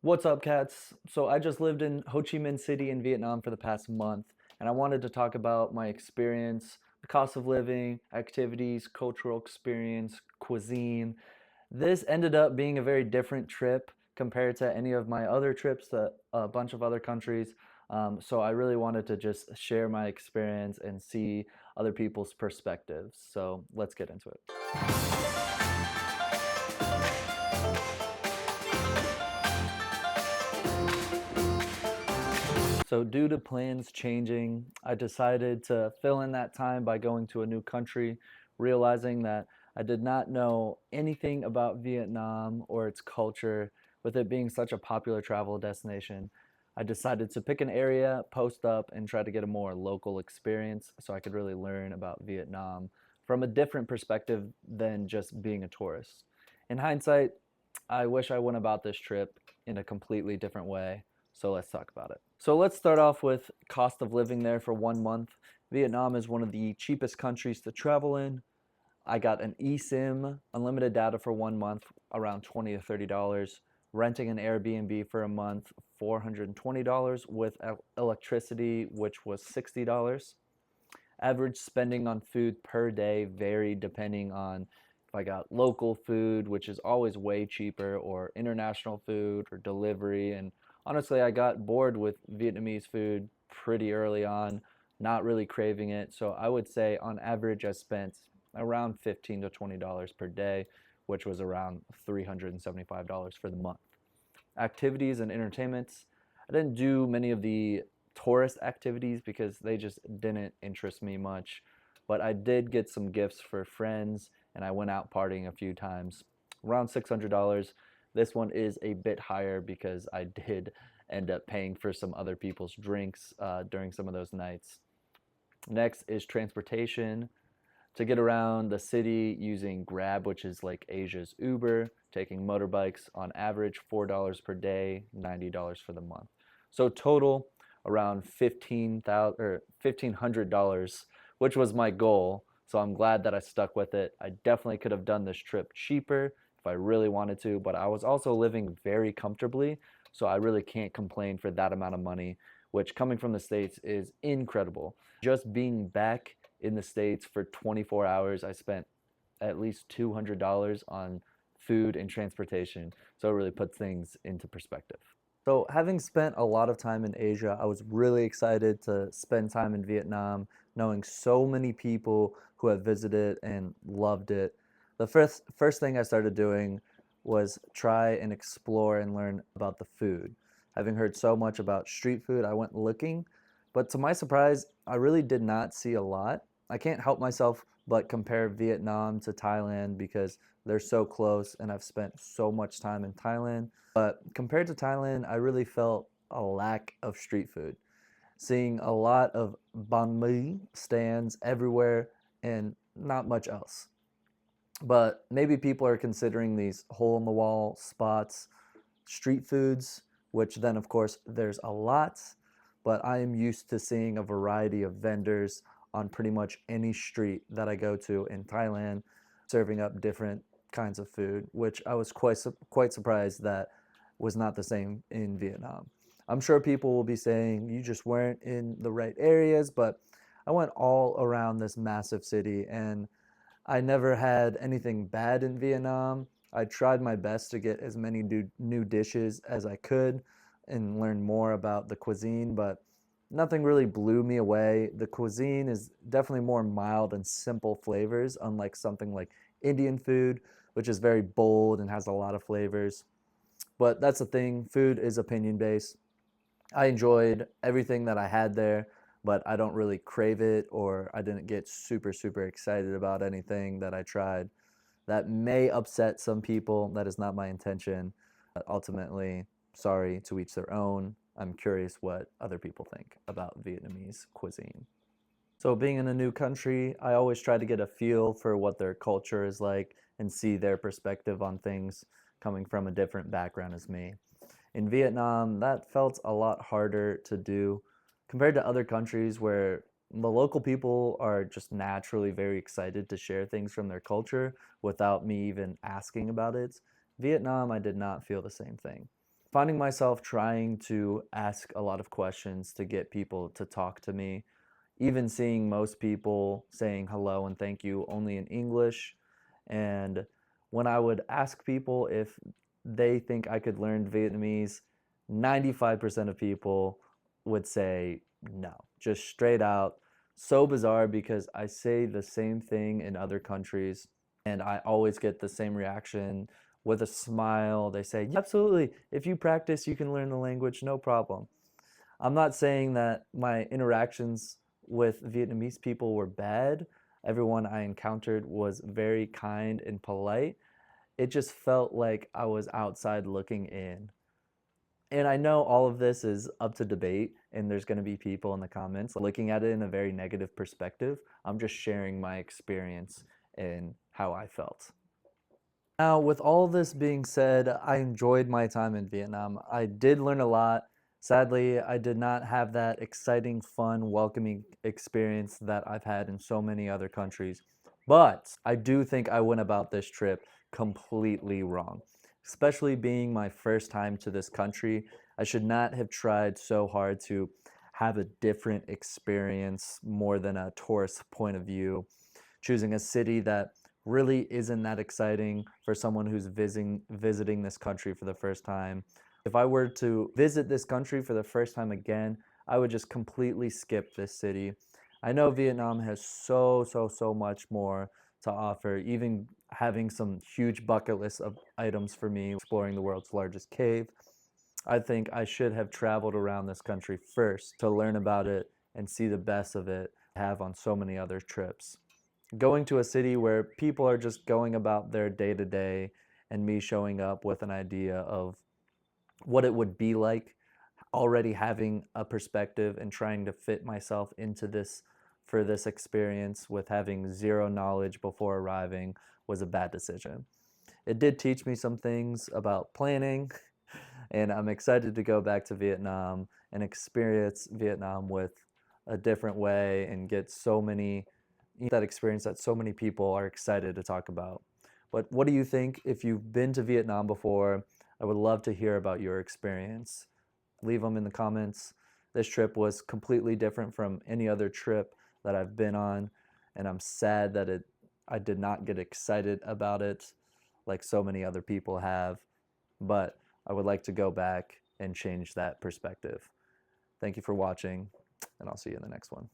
What's up, cats? So I just lived in Ho Chi Minh City in Vietnam for the past month, and I wanted to talk about my experience, the cost of living, activities, cultural experience, cuisine. This ended up being a very different trip compared to any of my other trips to a bunch of other countries. So I really wanted to just share my experience and see other people's perspectives. So let's get into it. So, due to plans changing, I decided to fill in that time by going to a new country, realizing that I did not know anything about Vietnam or its culture, with it being such a popular travel destination. I decided to pick an area, post up, and try to get a more local experience so I could really learn about Vietnam from a different perspective than just being a tourist. In hindsight, I wish I went about this trip in a completely different way. So let's talk about it. So let's start off with cost of living there for 1 month. Vietnam is one of the cheapest countries to travel in. I got an eSIM, unlimited data for 1 month, around $20 to $30. Renting an Airbnb for a month, $420 with electricity, which was $60. Average spending on food per day varied depending on if I got local food, which is always way cheaper, or international food or delivery. And honestly, I got bored with Vietnamese food pretty early on, not really craving it. So I would say on average, I spent around $15 to $20 per day, which was around $375 for the month. Activities and entertainments. I didn't do many of the tourist activities because they just didn't interest me much. But I did get some gifts for friends and I went out partying a few times. Around $600. This one is a bit higher because I did end up paying for some other people's drinks during some of those nights. Next is transportation to get around the city using Grab, which is like Asia's Uber, taking motorbikes on average $4 per day, $90 for the month. So total around 15,000 or $1,500, which was my goal. So I'm glad that I stuck with it. I definitely could have done this trip cheaper if I really wanted to, but I was also living very comfortably, so I really can't complain for that amount of money, which coming from the States is incredible. Just being back in the States for 24 hours, I spent at least $200 on food and transportation. So it really puts things into perspective. So, having spent a lot of time in Asia, I was really excited to spend time in Vietnam, knowing so many people who have visited and loved it. The first thing I started doing was try and explore and learn about the food. Having heard so much about street food, I went looking, but to my surprise, I really did not see a lot. I can't help myself but compare Vietnam to Thailand because they're so close and I've spent so much time in Thailand. But compared to Thailand, I really felt a lack of street food. Seeing a lot of banh mi stands everywhere and not much else. But maybe people are considering these hole in the wall spots street foods, which then, of course, there's a lot. But I am used to seeing a variety of vendors on pretty much any street that I go to in Thailand, serving up different kinds of food, which I was quite surprised that was not the same in Vietnam. I'm sure people will be saying you just weren't in the right areas, but I went all around this massive city and I never had anything bad in Vietnam. I tried my best to get as many new dishes as I could and learn more about the cuisine, but nothing really blew me away. The cuisine is definitely more mild and simple flavors, unlike something like Indian food, which is very bold and has a lot of flavors. But that's the thing, food is opinion based. I enjoyed everything that I had there, but I don't really crave it or I didn't get super excited about anything that I tried. That may upset some people. That is not my intention. But ultimately, sorry, to each their own. I'm curious what other people think about Vietnamese cuisine. So, being in a new country, I always try to get a feel for what their culture is like and see their perspective on things coming from a different background as me. In Vietnam, that felt a lot harder to do compared to other countries where the local people are just naturally very excited to share things from their culture without me even asking about it. Vietnam, I did not feel the same thing. finding myself trying to ask a lot of questions to get people to talk to me, even seeing most people saying hello and thank you only in English. And when I would ask people if they think I could learn Vietnamese, 95% of people would say no, just straight out. So bizarre because I say the same thing in other countries and I always get the same reaction with a smile. They say, "Yeah, absolutely, if you practice, you can learn the language, no problem." I'm not saying that my interactions with Vietnamese people were bad. Everyone I encountered was very kind and polite. It just felt like I was outside looking in. And I know all of this is up to debate, and there's going to be people in the comments looking at it in a very negative perspective. I'm just sharing my experience and how I felt. Now, with all this being said, I enjoyed my time in Vietnam. I did learn a lot. Sadly, I did not have that exciting, fun, welcoming experience that I've had in so many other countries. But I do think I went about this trip completely wrong. Especially being my first time to this country, I should not have tried so hard to have a different experience more than a tourist point of view, choosing a city that really isn't that exciting for someone who's visiting this country for the first time. If I were to visit this country for the first time again, I would just completely skip this city. I know Vietnam has so much more to offer, even having some huge bucket list of items for me, exploring the world's largest cave. I think I should have traveled around this country first to learn about it and see the best of it I have on so many other trips. Going to a city where people are just going about their day to day and me showing up with an idea of what it would be like, already having a perspective and trying to fit myself into this for this experience with having zero knowledge before arriving was a bad decision. It did teach me some things about planning, and I'm excited to go back to Vietnam and experience Vietnam with a different way and get so many that experience that so many people are excited to talk about. But what do you think if you've been to Vietnam before? I would love to hear about your experience. Leave them in the comments. This trip was completely different from any other trip that I've been on, and I'm sad that I did not get excited about it like so many other people have, but I would like to go back and change that perspective. Thank you for watching, and I'll see you in the next one.